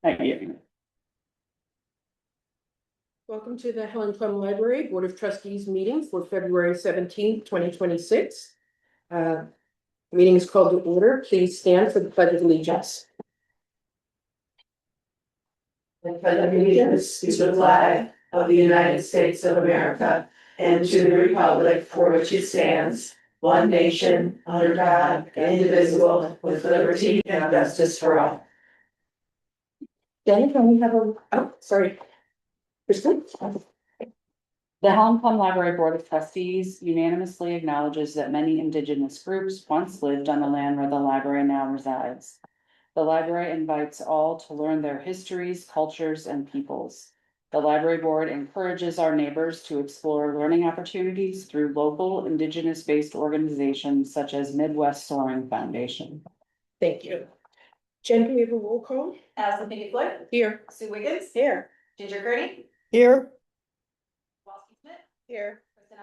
Thank you. Welcome to the Helen Plum Library Board of Trustees meeting for February 17th, 2026. The meeting is called to order. Please stand for the Pledge of Allegiance. I pledge allegiance to the flag of the United States of America and to the republic for which it stands, one nation, under God, indivisible, with liberty and justice for all. Jenny, can we have sorry. Kristen? The Helen Plum Library Board of Trustees unanimously acknowledges that many Indigenous groups once lived on the land where the library now resides. The library invites all to learn their histories, cultures, and peoples. The library board encourages our neighbors to explore learning opportunities through local Indigenous-based organizations such as Midwest Soaring Foundation. Thank you. Jen, can we have a roll call? Allison Floyd. Here. Sue Wiggins. Here. Ginger Kearney. Here. Walsky Smith. Here. Kristen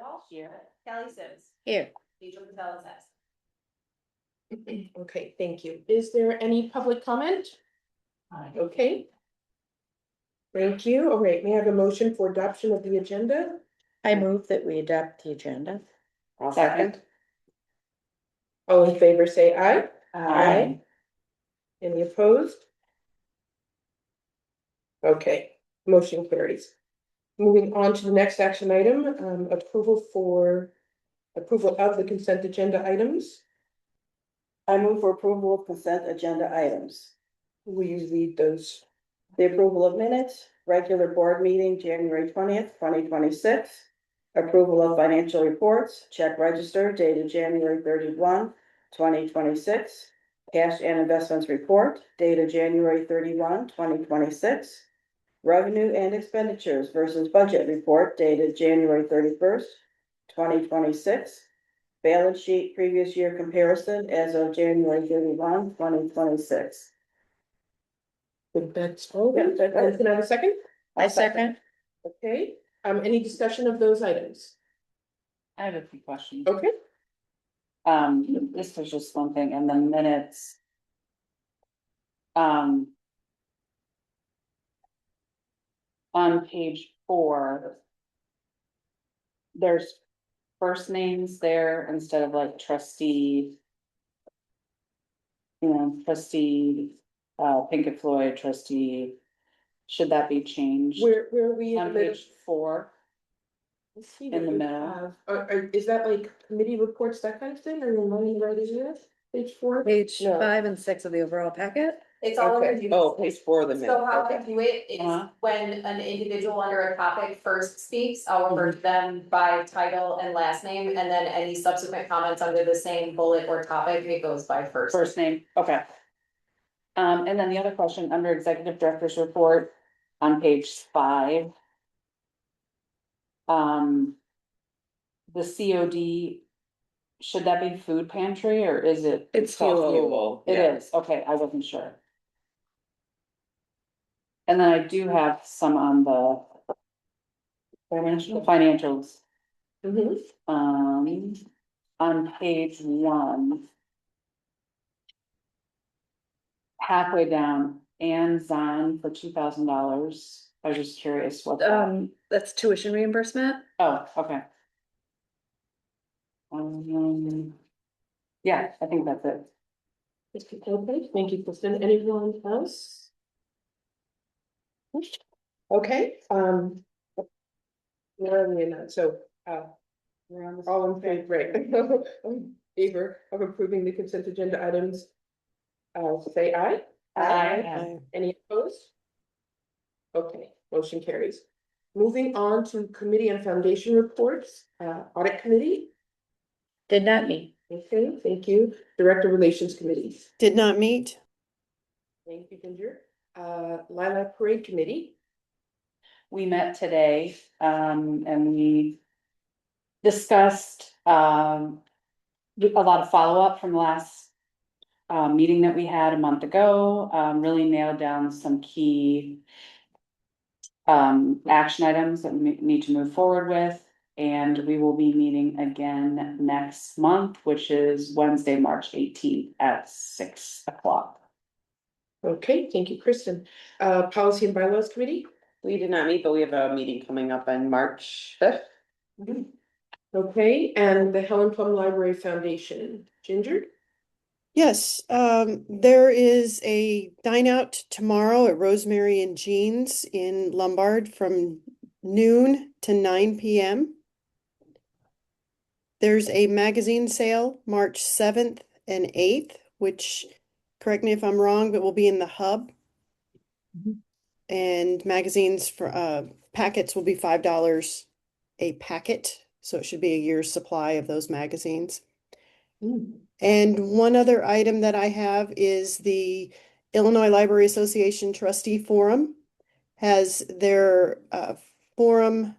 Walsh. Here. Kelly Sims. Here. Deidre Patel says. Okay, thank you. Is there any public comment? Okay. Thank you. All right, may I have a motion for adoption of the agenda? I move that we adopt the agenda. I'll second. All in favor, say aye. Aye. Any opposed? Okay, motion carries. Moving on to the next action item, approval of the consent agenda items. I move for approval of consent agenda items. Will you read those? The approval of minutes, regular board meeting, January 20th, 2026. Approval of financial reports, check register dated January 31, 2026. Cash and investments report dated January 31, 2026. Revenue and expenditures versus budget report dated January 31st, 2026. Balance sheet previous year comparison as of January 31, 2026. That's all. Can I have a second? I second. Okay, any discussion of those items? I have a few questions. Okay. This was just one thing, and the minutes. On page 4. There's first names there instead of like trustee. Trustee, Pinkett Floyd, trustee. Should that be changed? Where are we On page 4, in the middle. Is that like committee reports, that kind of thing, or reminding right is it? Page 4? Page No. 5 and 6 of the overall packet. It's all Okay. over you. Oh, page 4 of the minute. So how Okay. I do it is Uh-huh. when an individual under a topic first speaks, I'll refer to them by title and last name, and then any subsequent comments under the same bullet or topic, it goes by first. Name, okay. And then the other question, under executive director's report on page 5. The COD, should that be food pantry or is it? It's fuel. It is, okay, I wasn't sure. And then I do have some on the financials, Mm-hmm. on page 1. Halfway down, and Zahn for $2,000. I was just curious what. That's tuition reimbursement. Oh, okay. Yeah, I think that's it. Okay, thank you, Kristen. Anyone else? Okay, where are we in that? So, We're on the- all in favor, right? In favor of approving the consent agenda items, say aye. Aye. Any opposed? Okay, motion carries. Moving on to committee and foundation reports, audit committee. Did not meet. Okay, thank you. Director Relations Committee. Did not meet. Thank you, Ginger. Lilac Parade Committee. We met today, and we discussed, a lot of follow-up from the last meeting that we had a month ago, really nailed down some key action items that we need to move forward with. And we will be meeting again next month, which is Wednesday, March 18th at 6 o'clock. Okay, thank you, Kristen. Policy and Bylaws Committee? We did not meet, but we have a meeting coming up on March 5th. Okay, and the Helen Plum Library Foundation, Ginger? Yes, there is a dine out tomorrow at Rosemary and Jean's in Lombard from noon to 9 p.m. There's a magazine sale March 7th and 8th, which, correct me if I'm wrong, but will be in the hub. And magazines for packets will be $5 a packet, so it should be a year's supply of those magazines. And one other item that I have is the Illinois Library Association Trustee Forum has their forum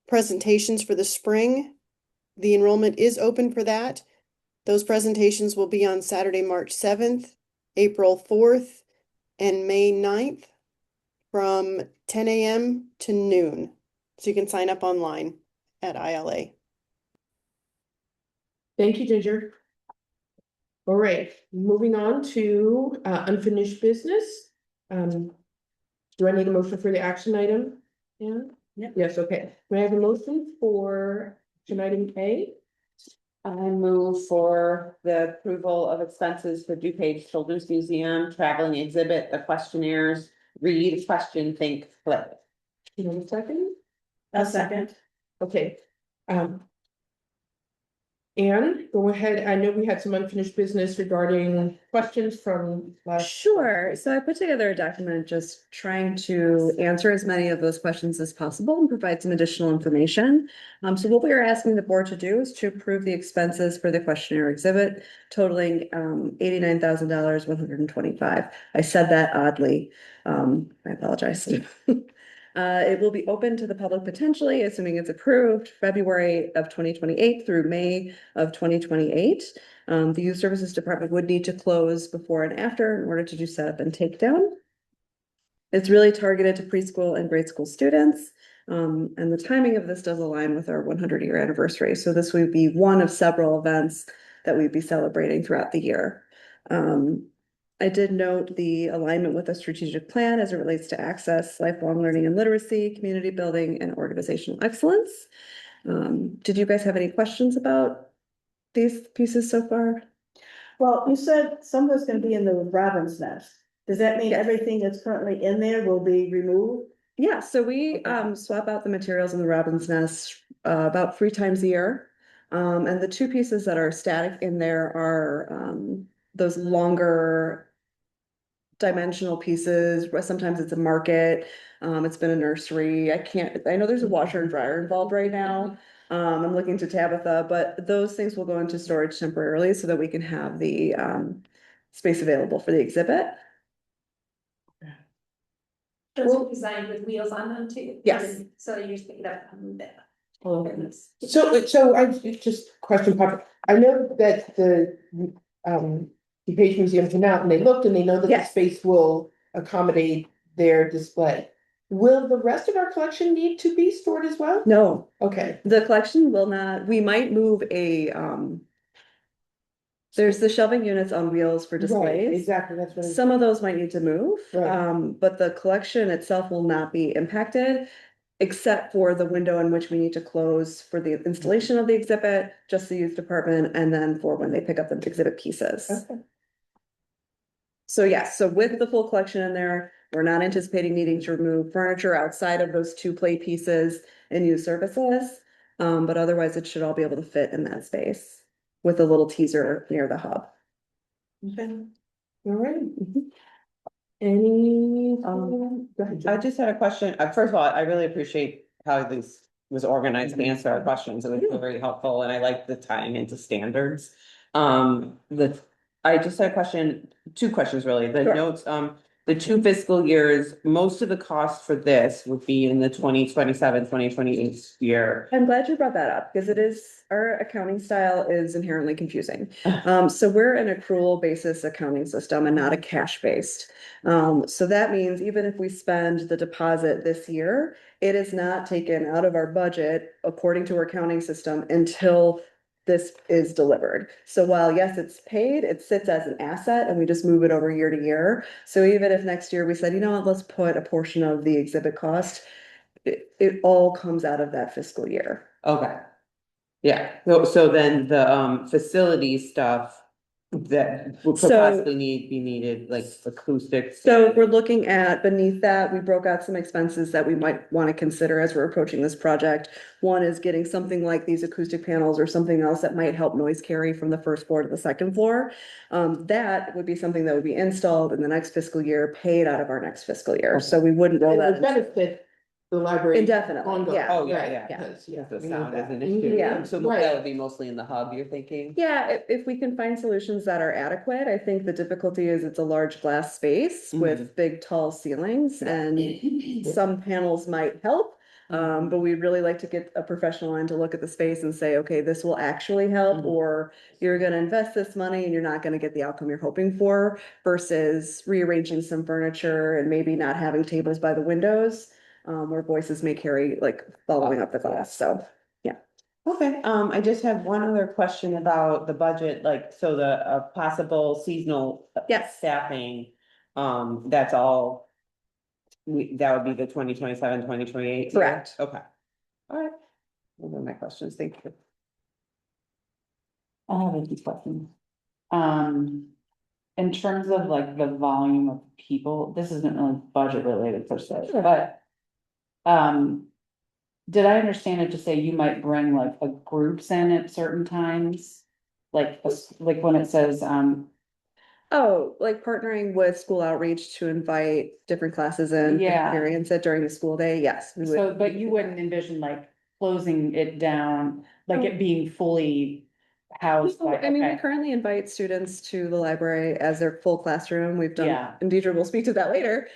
presentations for the spring. The enrollment is open for that. Those presentations will be on Saturday, March 7th, April 4th, and May 9th from 10 a.m. to noon. So you can sign up online at ILA. Thank you, Ginger. All right, moving on to unfinished business. Do I need a motion for the action item? Yeah? Yep. Yes, okay. May I have a motion for action item A? I move for the approval of expenses for DuPage Children's Museum, traveling exhibit, the questionnaires, read, question, think, flip. You have a second? A second. Okay. Anne, go ahead. I know we had some unfinished business regarding questions from last. Sure. So I put together a document just trying to answer as many of those questions as possible and provide some additional information. So what we are asking the board to do is to approve the expenses for the questionnaire exhibit totaling $89,000, 125. I said that oddly. I apologize. It will be open to the public potentially, assuming it's approved, February of 2028 through May of 2028. The Youth Services Department would need to close before and after in order to do setup and takedown. It's really targeted to preschool and grade school students. And the timing of this does align with our 100-year anniversary. So this would be one of several events that we'd be celebrating throughout the year. I did note the alignment with the strategic plan as it relates to access, lifelong learning and literacy, community building, and organizational excellence. Did you guys have any questions about these pieces so far? Well, you said some of it's gonna be in the robin's nest. Does that mean Yes. everything that's currently in there will be removed? Yeah, so we Okay. swap out the materials in the robin's nest about 3 times a year. And the two pieces that are static in there are those longer dimensional pieces, where sometimes it's a market, it's been a nursery. I know there's a washer and dryer involved right now. I'm looking to Tabitha, but those things will go into storage temporarily so that we can have the space available for the exhibit. Those are designed with wheels on them too. Yes. So you just pick it up and move it. Oh, so I just question, Papa. I know that the DuPage Museum came out and they looked and they know that the Yes. space will accommodate their display. Will the rest of our collection need to be stored as well? No, Okay, the collection will not, we might move there's the shelving units on wheels for right, displays. exactly, that's what. Some of those might need to move, Right. but the collection itself will not be impacted, except for the window in which we need to close for the installation of the exhibit, just the youth department, and then for when they pick up the exhibit pieces. Okay. So yes, so with the full collection in there, we're not anticipating needing to remove furniture outside of those 2 play pieces and youth services. But otherwise it should all be able to fit in that space with a little teaser near the hub. Okay. All right. Any? Go ahead, I Jen. just had a question. First of all, I really appreciate how this was organized to answer our questions. It was very helpful and I like the tying into standards. I just had a question, 2 questions really. The Sure. notes, the 2 fiscal years, most of the cost for this would be in the 2027, 2028 year. I'm glad you brought that up because it is, our accounting style is inherently confusing. So we're an accrual basis accounting system and not a cash based. So that means even if we spend the deposit this year, it is not taken out of our budget according to our accounting system until this is delivered. So while, yes, it's paid, it sits as an asset and we just move it over year to year. So even if next year we said, you know what, let's put a portion of the exhibit cost, it all comes out of that fiscal year. Okay. Yeah, so then the facility stuff that could So- possibly be needed, like acoustics. So we're looking at beneath that, we broke out some expenses that we might want to consider as we're approaching this project. One is getting something like these acoustic panels or something else that might help noise carry from the first floor to the second floor. That would be something that would be installed in the next fiscal year, paid out of our next fiscal year. Okay. So we wouldn't roll It that. would benefit the library. Indefinitely, ongoing, yeah. Oh, yeah, right, yeah. because, yeah, The we sound need is an that. issue. Yeah. So Right. that would be mostly in the hub, you're thinking? Yeah, if we can find solutions that are adequate, I think the difficulty is it's a large glass space with big tall ceilings and some panels might help. But we'd really like to get a professional in to look at the space and say, okay, this will actually help, or you're gonna invest this money and you're not gonna get the outcome you're hoping for, versus rearranging some furniture and maybe not having tables by the windows, where voices may carry like following up the glass, so. Okay, I just have one other question about the budget, like, so the possible seasonal. Yes. Staffing, that's all. That would be the 2027, 2028. Correct. Okay. All right. Those are my questions, thank you. I have a few questions. In terms of like the volume of people, this isn't really budget related per se, but. Did I understand it to say you might bring like a groups in at certain times? Like, like when it says, Oh, like partnering with school outreach to invite different classes in to Yeah. experience it during the school day, yes. we would. so, but you wouldn't envision like closing it down, like it being fully housed No, by, I mean, we okay. currently invite students to the library as their full classroom. We've done, Yeah. and Deidre will speak to that later.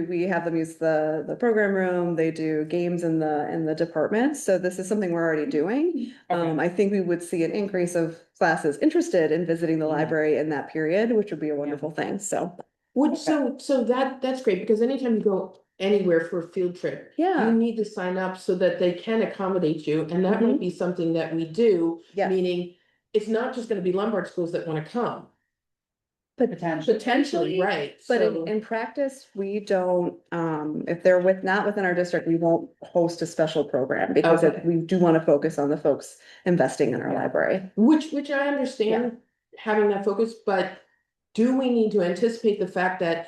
We have them use the program room. They do games in the department. So this is something we're already doing. Okay. I think we would see an increase of classes interested in visiting the Yeah. library in that period, which would be a wonderful thing. So, Would, so that's great, because anytime you go anywhere for a field trip, yeah. you need to sign up so that they can accommodate you, and that might be something that we do. Yeah. Meaning, it's not just gonna be Lombard schools that wanna come, Potentially. potentially, right? But So- in practice, we don't, if they're not within our district, we won't host a special program because Okay. we do want to focus on the folks investing in our library. Which I understand having that focus, but do we need to anticipate the fact that,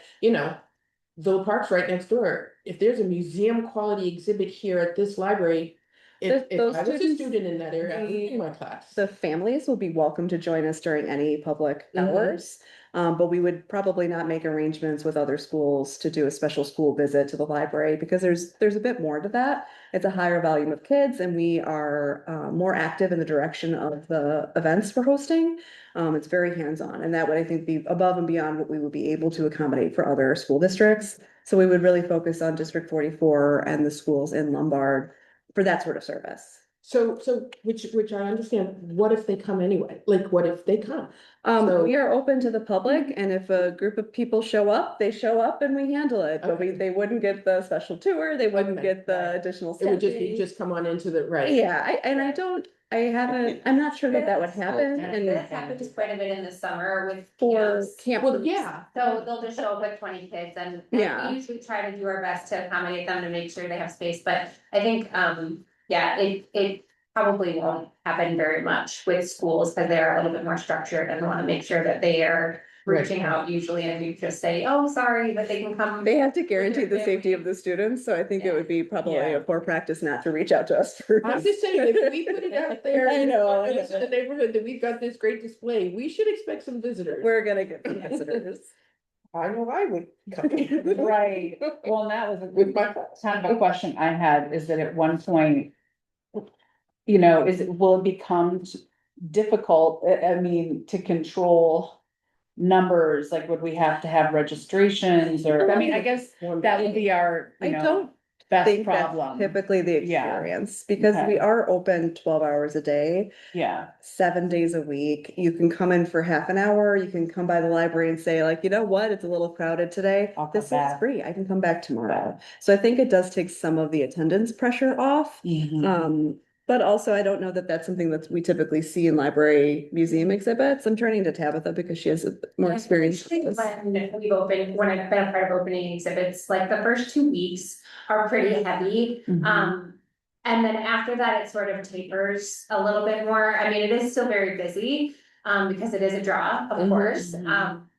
Villa Park's right next door? If there's a museum quality exhibit here at this library, if Those I was a students- student in that area, I would be in my class. The families will be welcome to join us during any public Mhm. hours. But we would probably not make arrangements with other schools to do a special school visit to the library because there's a bit more to that. It's a higher volume of kids and we are more active in the direction of the events we're hosting. It's very hands-on and that would, I think, be above and beyond what we would be able to accommodate for other school districts. So we would really focus on District 44 and the schools in Lombard for that sort of service. So, which I understand, what if they come anyway? Like, what if they come? So- We are open to the public and if a group of people show up, they show up and we handle it. But Okay. they wouldn't get the special tour, they wouldn't Okay, get the right. additional. It would just be, staffing. just come on into the, right? Yeah, I'm not sure that would happen and This happens quite a bit in the summer with for camps. camp. Well, yeah. So they'll just show up with 20 kids and Yeah. we usually try to do our best to accommodate them to make sure they have space, but I think, it probably won't happen very much with schools because they're a little bit more structured and want to make sure that they are reaching out usually and you just say, oh, sorry, but they can come. They have to guarantee the safety of the students, so I think it would be probably a poor practice not to reach out to us first. I'm just saying, if we put it out there. I know. in the neighborhood that we've got this great display, we should expect some visitors. We're gonna get visitors. I know I would come. Right, well, and that was With my class. kind of a question I had, is that at one point. Will it become difficult, I mean, to control numbers, like would we have to have registrations or, I mean, I guess that would be our, I don't best think that's problem. typically the Yeah. experience, because Okay. we are open 12 hours a day, Yeah, 7 days a week. You can come in for half an hour, you can come by the library and say like, you know what, it's a little crowded today. I'll come This is back. free, I can come back tomorrow. So I think it does take some of the attendance pressure off. Mhm. But also, I don't know that that's something that we typically see in library museum exhibits. I'm turning to Tabitha because she has more experience with this. When I've been a part of opening exhibits, like the first 2 weeks are pretty heavy. And then after that, it sort of tapers a little bit more. I mean, it is still very busy, because it is a draw, of course.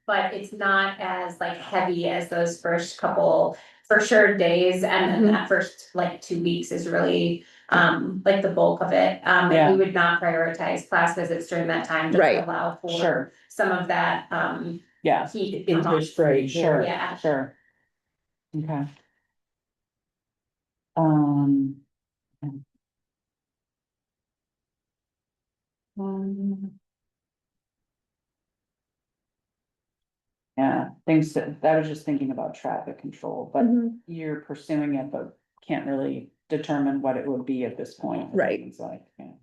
But it's not as like heavy as those first couple, for sure, days. And then that first like 2 weeks is really like the bulk of it. Yeah. We would not prioritize class visits during that time, just Right. to allow for Sure. some of that Yeah, heat to come off. Interspersed. sure, Yeah. sure. Okay. Um. Yeah, things that, I was just thinking about traffic control, but Mhm. you're pursuing it, but can't really determine what it would be at this point. Right. It's like, yeah.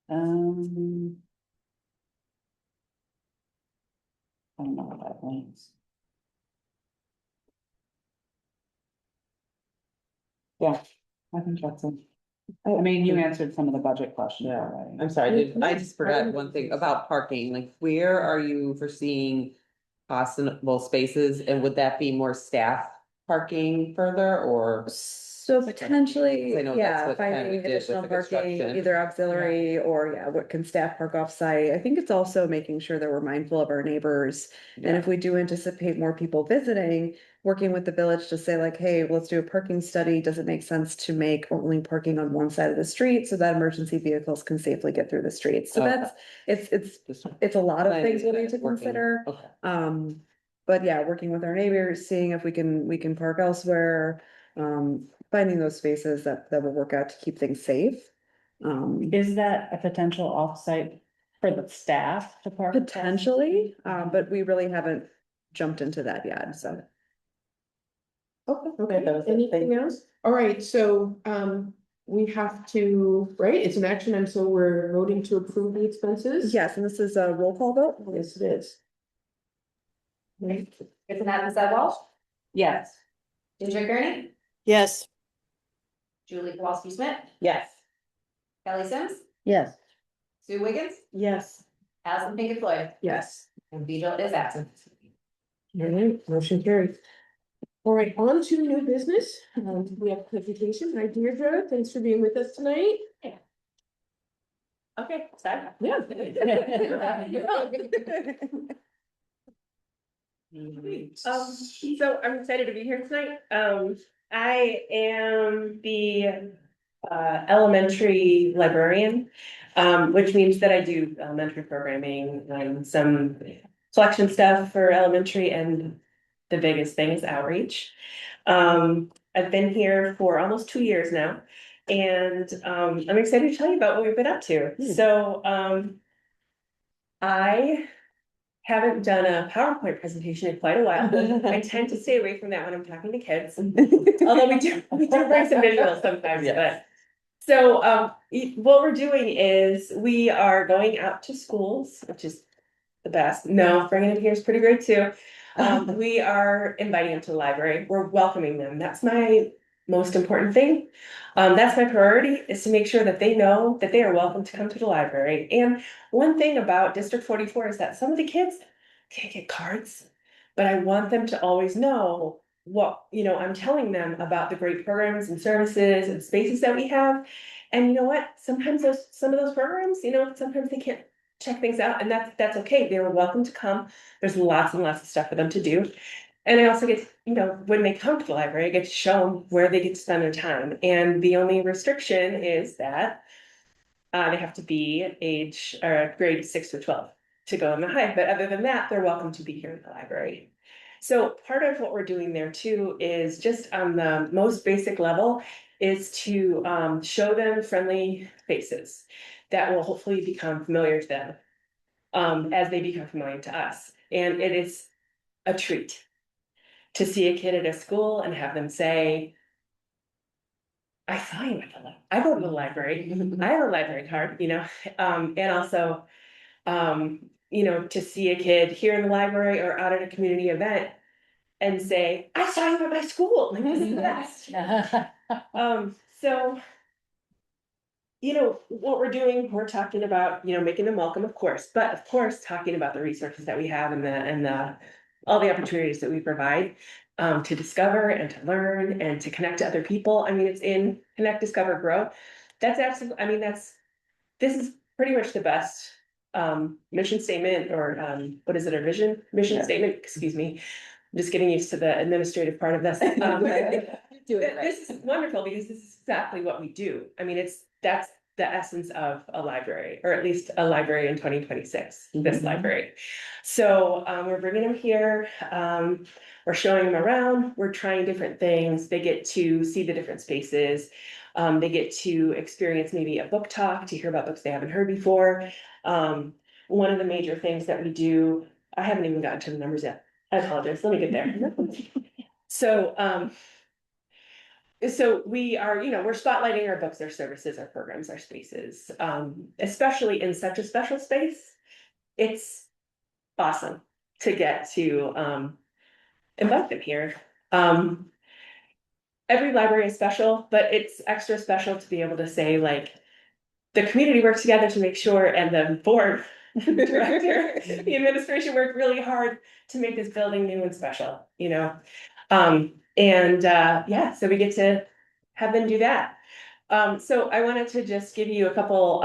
Um. I don't know what that means. Yeah, I think that's it. I mean, you answered some of the budget questions Yeah. already. I'm sorry, I just forgot one thing about parking, like where are you foreseeing possible spaces, and would that be more staff parking further, or? So potentially, I know that's yeah, what Ken finding did with additional the parking, construction. either auxiliary or what can staff park off-site. I think it's also making sure that we're mindful of our neighbors. And if we do anticipate more people visiting, working with the village to say like, hey, let's do a parking study. Does it make sense to make only parking on one side of the street so that emergency vehicles can safely get through the streets? So Okay. that's, Just- it's a lot of Planning things we'll need to working. consider. Okay. But yeah, working with our neighbors, seeing if we can park elsewhere, finding those spaces that will work out to keep things safe. Is that a potential offsite for the staff to park? Potentially, but we really haven't jumped into that yet, so. Okay, that was it. anything else? All right, so, we have to, right, it's an action, and so we're voting to approve the expenses? Yes, and this is a roll call vote? Yes, it is. Right. Isn't that Ms. Walsh? Yes. Ginger Kearney? Yes. Julie Kowalski Smith? Yes. Kelly Sims? Yes. Sue Wiggins? Yes. Allison Pinkett Floyd? Yes. And Beal is absent. All right, motion carried. All right, on to new business. We have presentation. Hi, Deirdre. Thanks for being with us tonight. Okay, sorry. Yeah. So I'm excited to be here tonight. I am the elementary librarian, which means that I do elementary programming and some collection stuff for elementary, and the biggest thing is outreach. I've been here for almost 2 years now, and I'm excited to tell you about what we've been up to. So I haven't done a PowerPoint presentation in quite a while. I tend to stay away from that when I'm talking to kids, although we do bring some visuals sometimes, but. So, what we're doing is we are going out to schools, which is the best. No, bringing them here is pretty great too. We are inviting them to the library. We're welcoming them. That's my most important thing. That's my priority, is to make sure that they know that they are welcome to come to the library. And one thing about District 44 is that some of the kids can't get cards, but I want them to always know what, I'm telling them about the great programs and services and spaces that we have. And you know what? Sometimes some of those programs, sometimes they can't check things out, and that's okay. They were welcome to come. There's lots and lots of stuff for them to do. And I also get, when they come to the library, I get to show them where they get to spend their time. And the only restriction is that they have to be age or grade 6 to 12 to go in the high. But other than that, they're welcome to be here in the library. So part of what we're doing there too is just on the most basic level is to show them friendly faces that will hopefully become familiar to them as they become familiar to us. And it is a treat to see a kid at a school and have them say, I saw you at the library. I go to the library. I have a library card, and also, to see a kid here in the library or out at a community event and say, I saw you at my school. Like, this is the best. So you know, what we're doing, we're talking about, you know, making them welcome, of course, but of course, talking about the resources that we have and all the opportunities that we provide to discover and to learn and to connect to other people. I mean, it's in Connect, Discover, Grow. That's absolutely, I mean, this is pretty much the best mission statement or what is it, a mission Yeah. statement, excuse me. I'm just getting used to the administrative part of this. This is wonderful because this is exactly what we do. I mean, that's the essence of a library, or at least a library in 2026, this library. So we're bringing them here, we're showing them around, we're trying different things. They get to see the different spaces. They get to experience maybe a book talk, to hear about books they haven't heard before. One of the major things that we do, I haven't even gotten to the numbers yet. I apologize, let me get there. So we are, you know, we're spotlighting our books, our services, our programs, our spaces, especially in such a special space. It's awesome to get to invite them here. Every library is special, but it's extra special to be able to say, like, the community works together to make sure, and the board director, the administration worked really hard to make this building new and special, you know? Yeah, so we get to have them do that. So I wanted to just give you a couple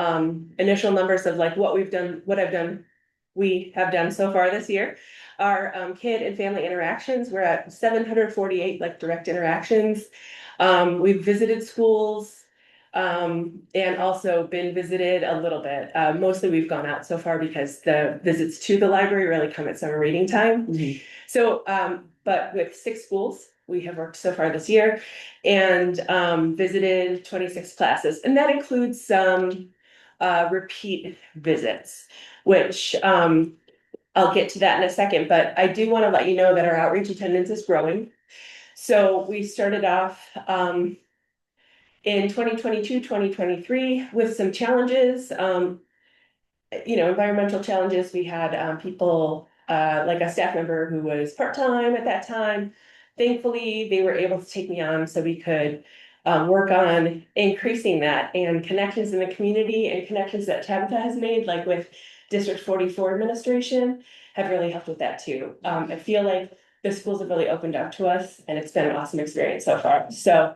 initial numbers of like what we've done, we have done so far this year. Our kid and family interactions, we're at 748 like direct interactions. We've visited schools and also been visited a little bit. Mostly we've gone out so far because the visits to the library really come at summer reading time. So, but with 6 schools, we have worked so far this year and visited 26 classes, and that includes some repeat visits, which I'll get to that in a second, but I do want to let you know that our outreach attendance is growing. So we started off in 2022, 2023 with some challenges, you know, environmental challenges. We had people, like a staff member who was part-time at that time. Thankfully, they were able to take me on so we could work on increasing that, and connections in the community and connections that Tabitha has made, like with District 44 administration, have really helped with that too. I feel like the schools have really opened up to us, and it's been an awesome experience so far. So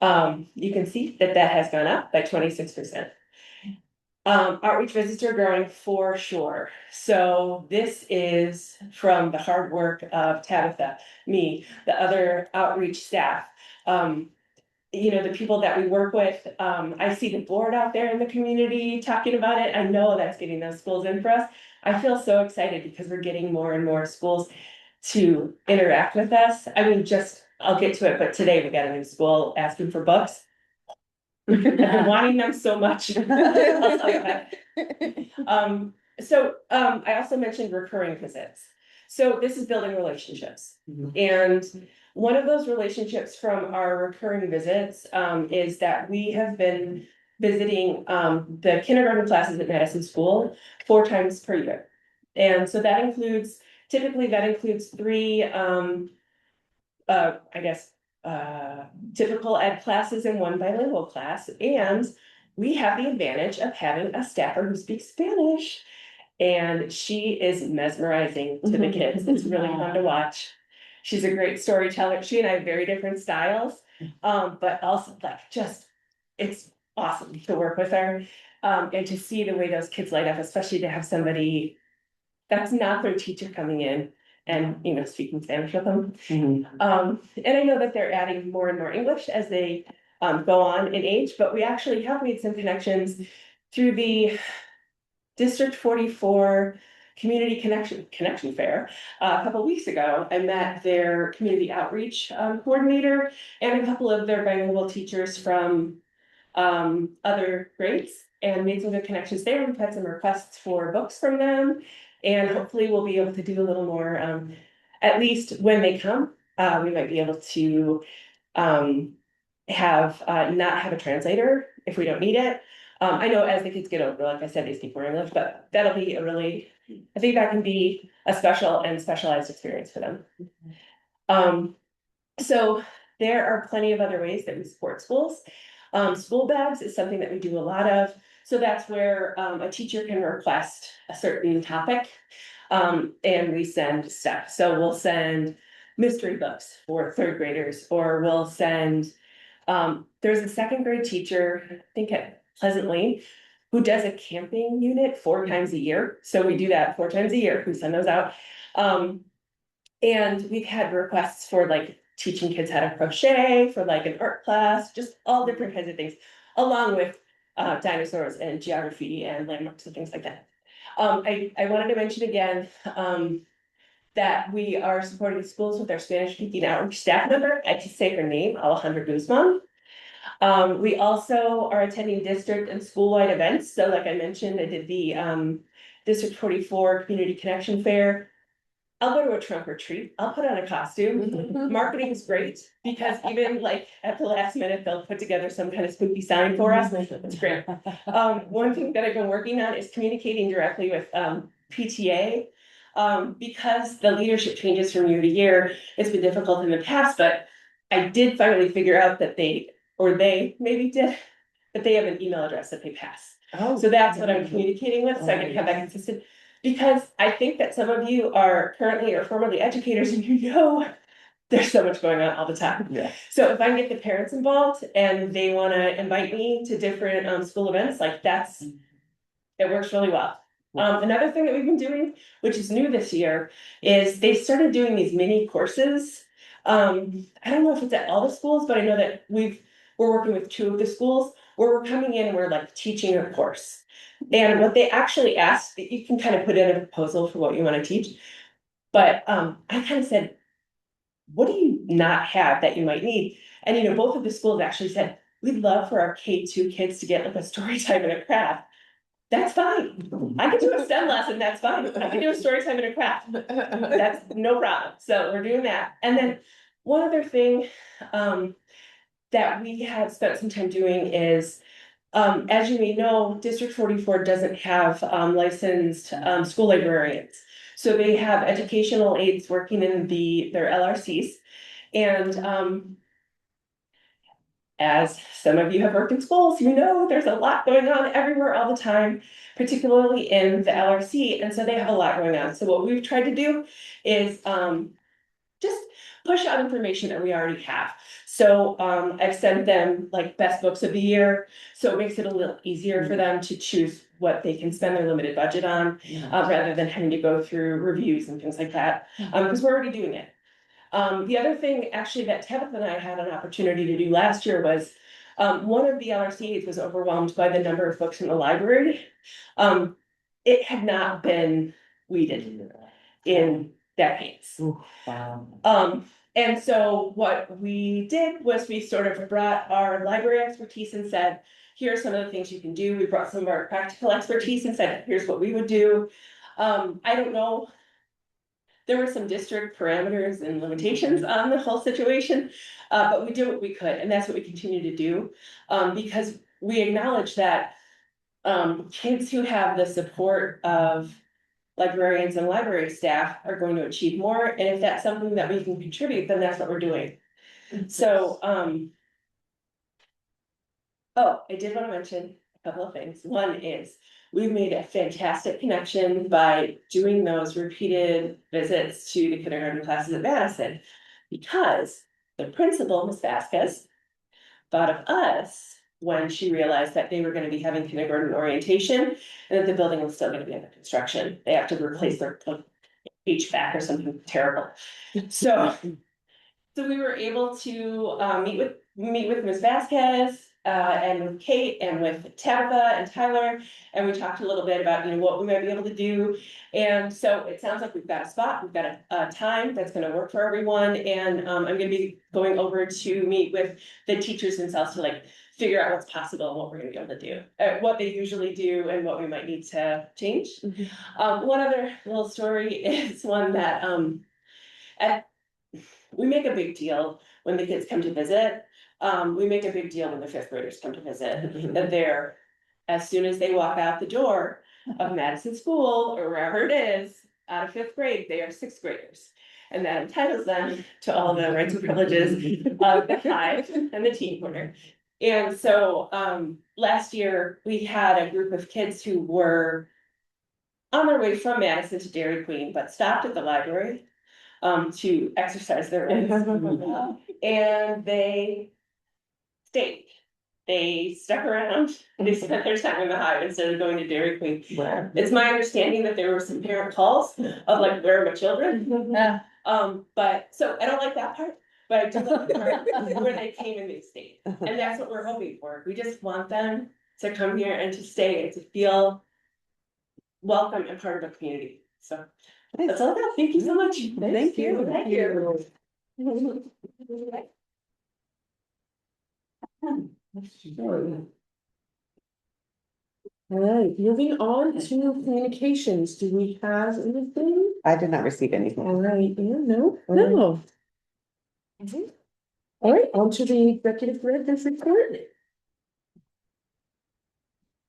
you can see that that has gone up by 26%. Outreach visits are growing for sure. So this is from the hard work of Tabitha, me, the other outreach staff. You know, the people that we work with, I see the board out there in the community talking about it. I know that's getting those schools in for us. I feel so excited because we're getting more and more schools to interact with us. I mean, I'll get to it, but today we got a new school asking for books. I've been wanting them so much. I'll tell you that. I also mentioned recurring visits. So this is building relationships. And one of those relationships from our recurring visits is that we have been visiting the kindergarten classes at Madison School 4 times per year. And so that includes, typically that includes 3 typical ed classes and 1 bilingual class. And we have the advantage of having a staffer who speaks Spanish. And she is mesmerizing to the kids. It's really fun to watch. She's a great storyteller. She and I have very different styles, but also like it's awesome to work with her. And to see the way those kids light up, especially to have somebody that's not their teacher coming in and, you know, speaking Spanish with them. And I know that they're adding more and more English as they go on in age, but we actually have made some connections through the District 44 Community Connection Fair a couple weeks ago. I met their community outreach coordinator and a couple of their bilingual teachers from other grades, and made some good connections there. We've had some requests for books from them, and hopefully we'll be able to do a little more, at least when they come, we might be able to have not have a translator if we don't need it. I know as the kids get older, like I said, they speak more English, but that'll be I think that can be a special and specialized experience for them. So there are plenty of other ways that we support schools. School bags is something that we do a lot of, so that's where a teacher can request a certain topic. And we send stuff, so we'll send mystery books for third graders, or we'll send. There's a second grade teacher, I think at Pleasantly, who does a camping unit 4 times a year, so we do that 4 times a year, we send those out. And we've had requests for like teaching kids how to crochet, for like an art class, just all different kinds of things, along with dinosaurs and geography and landmarks and things like that. I wanted to mention again, that we are supporting schools with our Spanish speaking outreach staff member. I just say her name, Alejandra Guzman. We also are attending district and school-wide events. So like I mentioned, I did the District 44 Community Connection Fair. I'll go to a trunk or treat. I'll put on a costume. Marketing is great because even like at the last minute, they'll put together some kind of spooky sign for us. It's great. One thing that I've been working on is communicating directly with PTA. Because the leadership changes from year to year, it's been difficult in the past, but I did finally figure out that they maybe did, that they have an email address that they pass. So that's what I'm communicating with, so I can have that consistent. Because I think that some of you are currently or formerly educators and you know, there's so much going on all the time. Yeah. So if I can get the parents involved and they wanna invite me to different school events, like it works really well. Another thing that we've been doing, which is new this year, is they started doing these mini courses. I don't know if it's at all the schools, but I know that we're working with 2 of the schools where we're coming in, we're like teaching a course. And what they actually asked, you can kind of put in a proposal for what you want to teach. But I kind of said, what do you not have that you might need? And both of the schools actually said, we'd love for our K2 kids to get like a story time and a craft. That's fine. I can do a STEM lesson, that's fine. I can do a story time and a craft. That's no problem. So we're doing that. And then one other thing that we have spent some time doing is, as you may know, District 44 doesn't have licensed school librarians. So they have educational aides working in their LRCs. And as some of you have worked in schools, there's a lot going on everywhere all the time, particularly in the LRC. And so they have a lot going on. So what we've tried to do is just push out information that we already have. So I've sent them like best books of the year. So it makes it a little easier for them to choose what they can spend their limited budget on, rather than having to go through reviews and things like that, because we're already doing it. The other thing actually that Tabitha and I had an opportunity to do last year was, one of the LRCs was overwhelmed by the number of books in the library. It had not been weeded in decades. And so what we did was we sort of brought our library expertise and said, here are some of the things you can do. We brought some of our practical expertise and said, here's what we would do. I don't know. There were some district parameters and limitations on the whole situation, but we did what we could, and that's what we continue to do, because we acknowledge that kids who have the support of librarians and library staff are going to achieve more, and if that's something that we can contribute, then that's what we're doing. So, I did want to mention a couple of things. One is we've made a fantastic connection by doing those repeated visits to the kindergarten classes at Madison, because the principal, Ms. Vasquez, thought of us when she realized that they were going to be having kindergarten orientation and that the building was still going to be under construction. They have to replace their HVAC or something terrible. So we were able to meet with Ms. Vasquez and with Kate and with Tabitha and Tyler, and we talked a little bit about what we might be able to do. And so it sounds like we've got a spot, we've got a time that's going to work for everyone, and I'm going to be going over to meet with the teachers themselves to like figure out what's possible and what we're going to be able to do, what they usually do, and what we might need to change. One other little story is one that we make a big deal when the kids come to visit. We make a big deal when the 5th graders come to visit, that they're, as soon as they walk out the door of Madison School or wherever it is, out of 5th grade, they are 6th graders. And that entitles them to all the rights and privileges of the Hive and the Teen Corner. And so, last year, we had a group of kids who were on their way from Madison to Dairy Queen, but stopped at the library to exercise their rights. And they stayed. They stuck around, they spent their time in the hive instead of going to Dairy Queen. Wow. It's my understanding that there were some parent calls of like, where are my children? Yeah. But, so I don't like that part, but I do like the part where they came and they stayed. And that's what we're hoping for. We just want them to come here and to stay and to feel welcome and part of a community. So that's all I got. Thank you so much. Thank you. Thank you. All right, moving on to communications. Do we have anything? I did not receive anything. All right, yeah, no. No, All right, on to the executive director's report.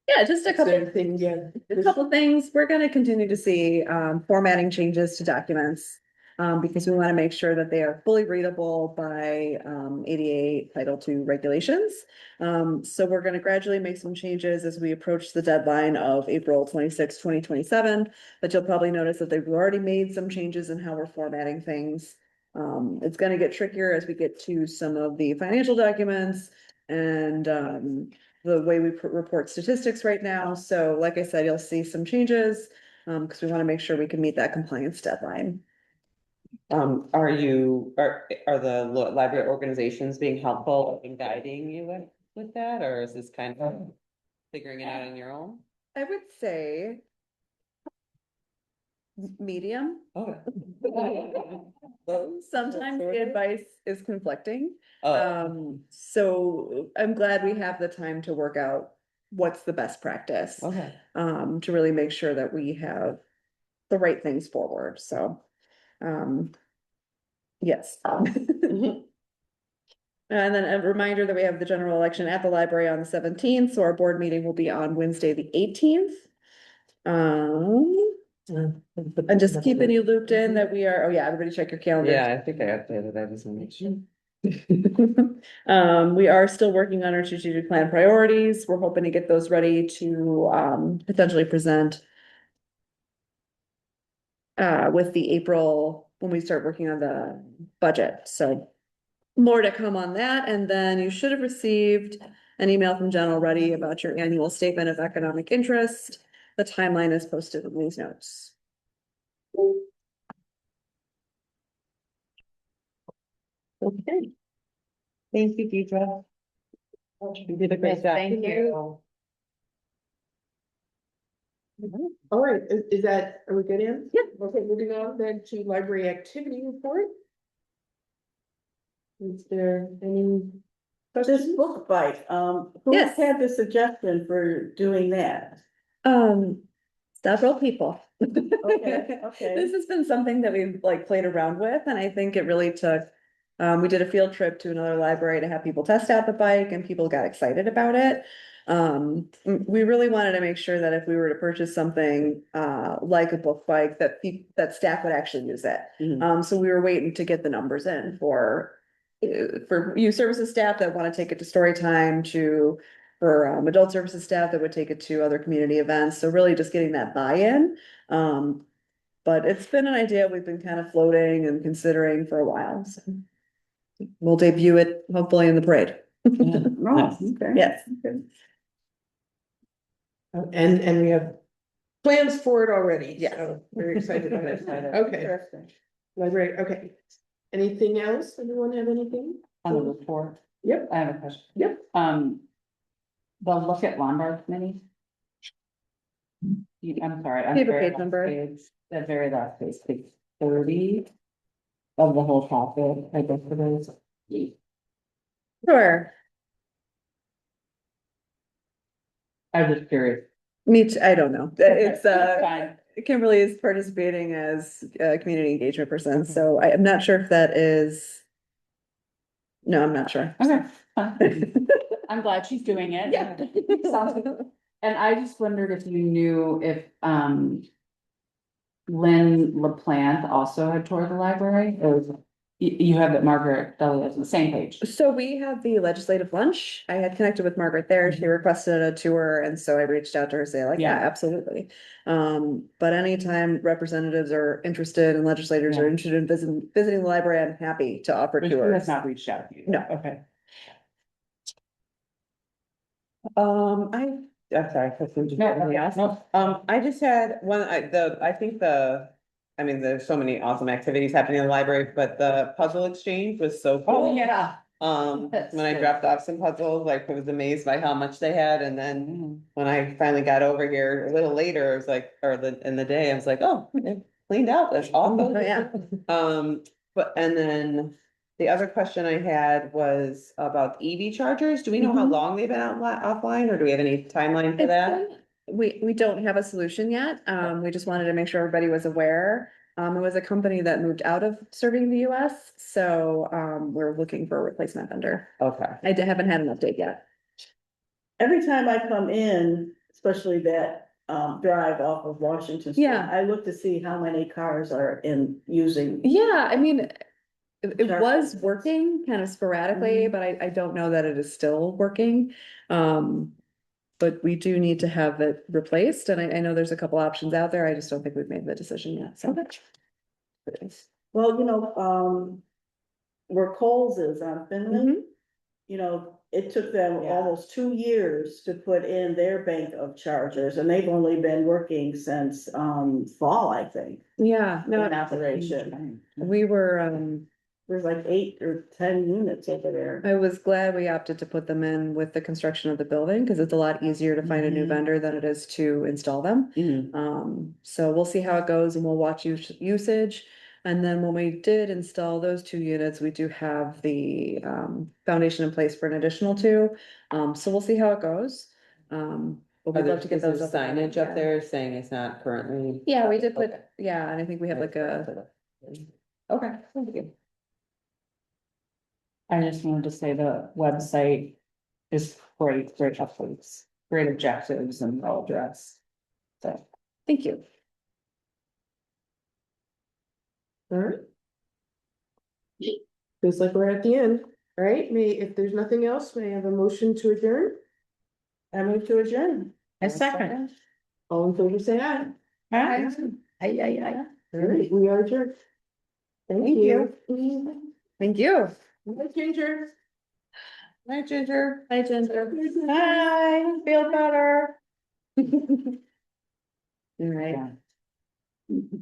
yeah, just a Is there couple. anything, yeah. A couple of things, we're gonna continue to see formatting changes to documents. Because we wanna make sure that they are fully readable by ADA Title II regulations. So we're gonna gradually make some changes as we approach the deadline of April 26, 2027. But you'll probably notice that they've already made some changes in how we're formatting things. It's gonna get trickier as we get to some of the financial documents and the way we report statistics right now. So like I said, you'll see some changes, because we want to make sure we can meet that compliance deadline. Are the library organizations being helpful in guiding you with that, or is this kind of figuring it out on your own? I would say medium. Oh. Sometimes the advice is conflicting. Oh, So I'm glad we have the time to work out what's the best practice, okay. to really make sure that we have the right things forward. So, yes. And then a reminder that we have the general election at the library on the 17th, so our board meeting will be on Wednesday, the 18th. And just keeping you looped in that we are, oh yeah, everybody check your calendar. Yeah, I think I updated that, just to make sure. We are still working on our strategic plan priorities. We're hoping to get those ready to potentially present with the April, when we start working on the budget. So more to come on that. And then you should have received an email from Jen already about your annual statement of economic interest. The timeline is posted in these notes. Okay. Thank you, Deidre. You did a great job. Thank you. All right, is that, are we good in? Yeah. Okay, moving on then to library activity report. Is there any? This book bite, who Yes. had the suggestion for doing that? Several people. Okay, okay. This has been something that we've like played around with, and I think it really took. We did a field trip to another library to have people test out the bike, and people got excited about it. We really wanted to make sure that if we were to purchase something like a book bike, that staff would actually use it. So we were waiting to get the numbers in for youth services staff that want to take it to story time, for adult services staff that would take it to other community events. So really just getting that buy-in. But it's been an idea we've been kind of floating and considering for a while. So we'll debut it hopefully in the parade. Oh, okay. Yes. And we have plans for it already. Yes. So very excited about it. Okay, Interesting. library, okay. Anything else? Anyone have anything? On the report. Yep. I have a question. Yep. The look at Lombard committee. I'm sorry. on Do you have a the very page last number? page, the very last page 30 of the whole topic, I guess it is. Sure. I was just curious. I don't know. It's Fine. Kimberly is participating as a community engagement person, so I'm not sure if that is. No, I'm not sure. Okay, fine. I'm glad she's doing it. Yeah. Sounds good. And I just wondered if you knew if, Lynn LaPlante also had toured the library, or You have that Margaret Dahlia is on the same page. So we had the legislative lunch. I had connected with Margaret there. She requested a tour, and so I reached out to her, say like, yeah, Yeah. absolutely. But anytime representatives are interested and legislators are Yeah. interested in visiting the library, I'm happy to offer But she has tours. not reached out to you. No. Okay. I'm sorry. No, no. I just had one, I mean, there's so many awesome activities happening in the library, but the puzzle exchange was so cool. Oh, yeah. That's When I good. dropped off some puzzles, like I was amazed by how much they had, and then Mm. when I finally got over here a little later, I was like, in the day, I was like, oh, they cleaned out, that's awesome. Oh, yeah. And then the other question I had was about EV chargers. Do we know how Mhm. long they've been offline, or do we have any timeline for that? We don't have a solution yet. We just wanted to make sure everybody was aware. It was a company that moved out of serving the US, so, we're looking for a replacement vendor. Okay. Haven't had an update yet. Every time I come in, especially that drive off of Washington Street, Yeah. I look to see how many cars are in using. Yeah, I mean, it Sure. was working kind of sporadically, Mhm. but I don't know that it is still working. But we do need to have it replaced, and I know there's a couple options out there. I just don't think we've made the decision yet, so. Well, where Coles is on Finley, Mhm. it took them Yeah. almost 2 years to put in their bank of chargers, and they've only been working since fall, I think. Yeah, In no, operation. we were, There's like 8 or 10 units over there. I was glad we opted to put them in with the construction of the building, because it's a lot easier to find a new Mhm. vendor than it is to install them. So we'll see how it goes, and we'll watch usage. And then when we did install those 2 units, we do have the foundation in place for an additional 2. So we'll see how it goes. But we'd love to get those up and running, Signage up yeah. there saying it's not currently. Yeah, we did put, Okay. yeah, and I think we have like a, Okay, thank you. I just wanted to say the website is great updates, great objectives and well addressed. So, thank you. Alright. Feels like we're at the end, right? If there's nothing else, may I have a motion to adjourn? I move to adjourn. a second. All in favor, say aye. Hi. Alright, we are adjourned. Thank you. Thank you. Bye, Ginger. Hi, Ginger. Hi, Ginger. Hi, feel better. All right. Yeah.